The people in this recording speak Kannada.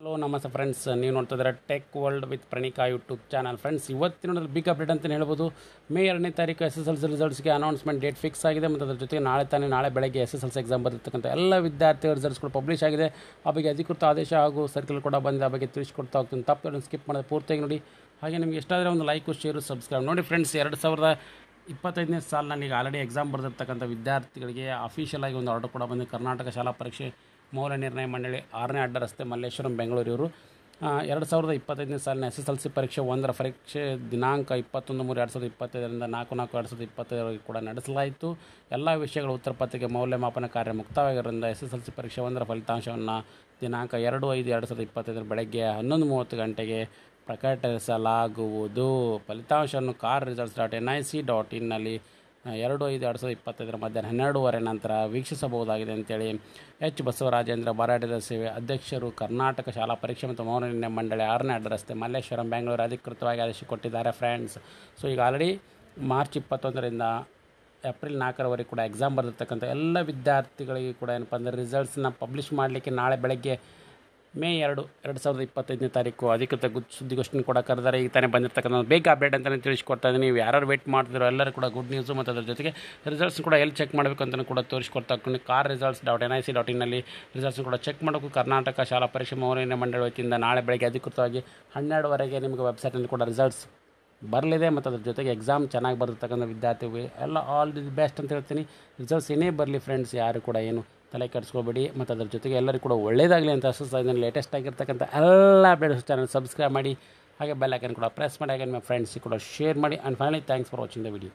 ಹಲೋ ನಮಸ್ತೆ ಫ್ರೆಂಡ್ಸ್, ನೀವು ನೋಡ್ತಾ ಇದ್ದಾರೆ tech world with Pranika YouTube channel. Friends, ಇವತ್ತಿನ ಬಿಗ್ ಅಪ್ಡೇಟ್ ಅಂತಲೇ ಹೇಳ್ಬೋದು. ಮೇ 2ನೇ ತಾರೀಕು SSLC ರಿಸಲ್ಟ್ಸ್ಗೆ ಅನೌನ್ಸ್ಮೆಂಟ್ ಡೇಟ್ ಫಿಕ್ಸ್ ಆಗಿದೆ. ಮತ್ತು ಅದ್ರ ಜೊತೆಗೆ ನಾಳೆ ಬೆಳಗ್ಗೆ SSLC ಎಕ್ಸಾಮ್ ಬರೆದಿರ್ತಕ್ಕಂಥ ಎಲ್ಲ ವಿದ್ಯಾರ್ಥಿಗಳ ರಿಸಲ್ಟ್ಸ್ಗಳು ಪಬ್ಲಿಷ್ ಆಗಿದೆ. ಆ ಬಗ್ಗೆ ಅಧಿಕೃತ ಆದೇಶ ಹಾಗೂ ಸರ್ಕಲ್ ಕೂಡ ಬಂದಿದೆ. ಆ ಬಗ್ಗೆ ತಿಳಿಸ್ಕೊಡ್ತಾ ಹೋಗ್ತೀನಿ. ತಪ್ಪು ಸ್ಕಿಪ್ ಮಾಡೋದು ಪೂರ್ತಿಯಾಗಿ ನೋಡಿ. ಹಾಗೆ ನಿಮಗೆ ಇಷ್ಟಾದರೆ ಒಂದು ಲೈಕು, ಶೇರು, ಸಬ್ಸ್ಕ್ರೈಬ್ ನೋಡಿ. ಫ್ರೆಂಡ್ಸ್, 2025ನೇ ಸಾಲಿನಲ್ಲಿ ಈಗ ಆಲ್ರೆಡಿ ಎಕ್ಸಾಮ್ ಬರೆದಿರ್ತಕ್ಕಂಥ ವಿದ್ಯಾರ್ಥಿಗಳಿಗೆ ಅಫಿಷಿಯಲ್ ಆಗಿ ಒಂದು ಆರ್ಡರ್ ಕೂಡ ಬಂದಿದೆ. ಕರ್ನಾಟಕ ಶಾಲಾ ಪರೀಕ್ಷೆ ಮೌಲ್ಯ ನಿರ್ಣಯ ಮಂಡಳಿ 6ನೇ ಅಡ್ಡ ರಸ್ತೆ, ಮಲ್ಲೇಶ್ವರಂ, ಬೆಂಗಳೂರು ಇವರು 2025ನೇ ಸಾಲಿನ SSLC ಪರೀಕ್ಷೆ 1ರ ಪರೀಕ್ಷೆ ದಿನಾಂಕ 21/3/2025ರಿಂದ 4/4/2025 ಕೂಡ ನಡೆಸಲಾಯಿತು. ಎಲ್ಲ ವಿಷಯಗಳ ಉತ್ತರ ಪತ್ರಿಕೆ ಮೌಲ್ಯಮಾಪನ ಕಾರ್ಯ ಮುಕ್ತಾಯವಾಗಿರೋದ್ರಿಂದ SSLC ಪರೀಕ್ಷೆ 1ರ ಫಲಿತಾಂಶವನ್ನು ದಿನಾಂಕ 2/5/2025 ಬೆಳಗ್ಗೆ 11:30 ಗಂಟೆಗೆ ಪ್ರಕಟಿಸಲಾಗುವುದು. ಫಲಿತಾಂಶವನ್ನು car-results.nic.in ನಲ್ಲಿ 2/5/2025 ಮಧ್ಯಾಹ್ನ 12:15 ನಂತರ ವೀಕ್ಷಿಸಬಹುದಾಗಿದೆ ಅಂತೇಳಿ ಬಸವರಾಜೇಂದ್ರ ಬಾರಾಟದ ಸೇವೆ ಅಧ್ಯಕ್ಷರು, ಕರ್ನಾಟಕ ಶಾಲಾ ಪರೀಕ್ಷೆ ಮತ್ತು ಮೌಲ್ಯ ನಿರ್ಣಯ ಮಂಡಳಿ 6ನೇ ಅಡ್ಡ ರಸ್ತೆ, ಮಲ್ಲೇಶ್ವರಂ, ಬೆಂಗಳೂರು ಅಧಿಕೃತವಾಗಿ ಆದೇಶ ಕೊಟ್ಟಿದ್ದಾರೆ ಫ್ರೆಂಡ್ಸ್. ಸೊ ಈಗ ಆಲ್ರೆಡಿ ಮಾರ್ಚ್ 21ರಿಂದ ಏಪ್ರಿಲ್ 4ರವರೆಗೆ ಕೂಡ ಎಕ್ಸಾಮ್ ಬರೆದಿರ್ತಕ್ಕಂಥ ಎಲ್ಲ ವಿದ್ಯಾರ್ಥಿಗಳಿಗೆ ಕೂಡ ಏನಪ್ಪ ಅಂದರೆ ರಿಸಲ್ಟ್ಸ್ನ ಪಬ್ಲಿಷ್ ಮಾಡಲಿಕ್ಕೆ ನಾಳೆ ಬೆಳಗ್ಗೆ ಮೇ 2, 2025ನೇ ತಾರೀಕು ಅಧಿಕೃತ ಸುದ್ದಿಗೋಷ್ಠಿನ ಕೂಡ ಕರೆದರೆ. ಈಗ ತಾನೇ ಬಂದಿರ್ತಕ್ಕಂಥ ಬೇಗ ಅಪ್ಡೇಟ್ ಅಂತಲೇ ತಿಳಿಸ್ಕೊಡ್ತಾ ಇದ್ದೀನಿ. ನೀವು ಯಾರು ವೇಟ್ ಮಾಡ್ತಿರೋ ಎಲ್ಲರೂ ಕೂಡ ಗುಡ್ ನ್ಯೂಸು. ಮತ್ತು ಅದ್ರ ಜೊತೆಗೆ ರಿಸಲ್ಟ್ಸ್ ಕೂಡ ಎಲ್ಲಿ ಚೆಕ್ ಮಾಡಬೇಕು ಅಂತಲೂ ಕೂಡ ತೋರಿಸ್ಕೊಡ್ತಾ ಹೋಗ್ತೀನಿ. car-results.nic.in ನಲ್ಲಿ ರಿಸಲ್ಟ್ಸ್ ಕೂಡ ಚೆಕ್ ಮಾಡೋಕ್ಕೂ ಕರ್ನಾಟಕ ಶಾಲಾ ಪರೀಕ್ಷೆ ಮೌಲ್ಯ ಮಂಡಳಿ ವತಿಯಿಂದ ನಾಳೆ ಬೆಳಗ್ಗೆ ಅಧಿಕೃತವಾಗಿ 12ವರೆಗೆ ನಿಮಗೆ ವೆಬ್ಸೈಟ್ನಲ್ಲಿ ಕೂಡ ರಿಸಲ್ಟ್ಸ್ ಬರಲಿದೆ. ಮತ್ತು ಅದ್ರ ಜೊತೆಗೆ ಎಕ್ಸಾಮ್ ಚೆನ್ನಾಗಿ ಬರೆದಿರ್ತಕ್ಕಂಥ ವಿದ್ಯಾರ್ಥಿಗಳಿಗೆ ಎಲ್ಲ ಆಲ್ ದಿ ಬೆಸ್ಟ್ ಅಂತ ಹೇಳ್ತೀನಿ. ರಿಸಲ್ಟ್ಸ್ ಏನೇ ಬರಲಿ ಫ್ರೆಂಡ್ಸ್, ಯಾರು ಕೂಡ ಏನು ತಲೆ ಕೆಡಿಸ್ಕೋಬೇಡಿ. ಮತ್ತು ಅದ್ರ ಜೊತೆಗೆ ಎಲ್ಲರಿಗೂ ಕೂಡ ಒಳ್ಳೆಯದಾಗಲಿ ಅಂತ ಇದನ್ನು ಲೇಟೆಸ್ಟ್ ಆಗಿರ್ತಕ್ಕಂಥ ಎಲ್ಲ ಅಪ್ಡೇಟ್ಸ್ ಚಾನಲ್ ಸಬ್ಸ್ಕ್ರೈಬ್ ಮಾಡಿ. ಹಾಗೆ ಬೆಲ್ ಐಕನ್ ಕೂಡ ಪ್ರೆಸ್ ಮಾಡಿ. ಹಾಗೆ ನಿಮ್ಮ ಫ್ರೆಂಡ್ಸಿಗೆ ಕೂಡ ಶೇರ್ ಮಾಡಿ. And finally thanks for watching the video.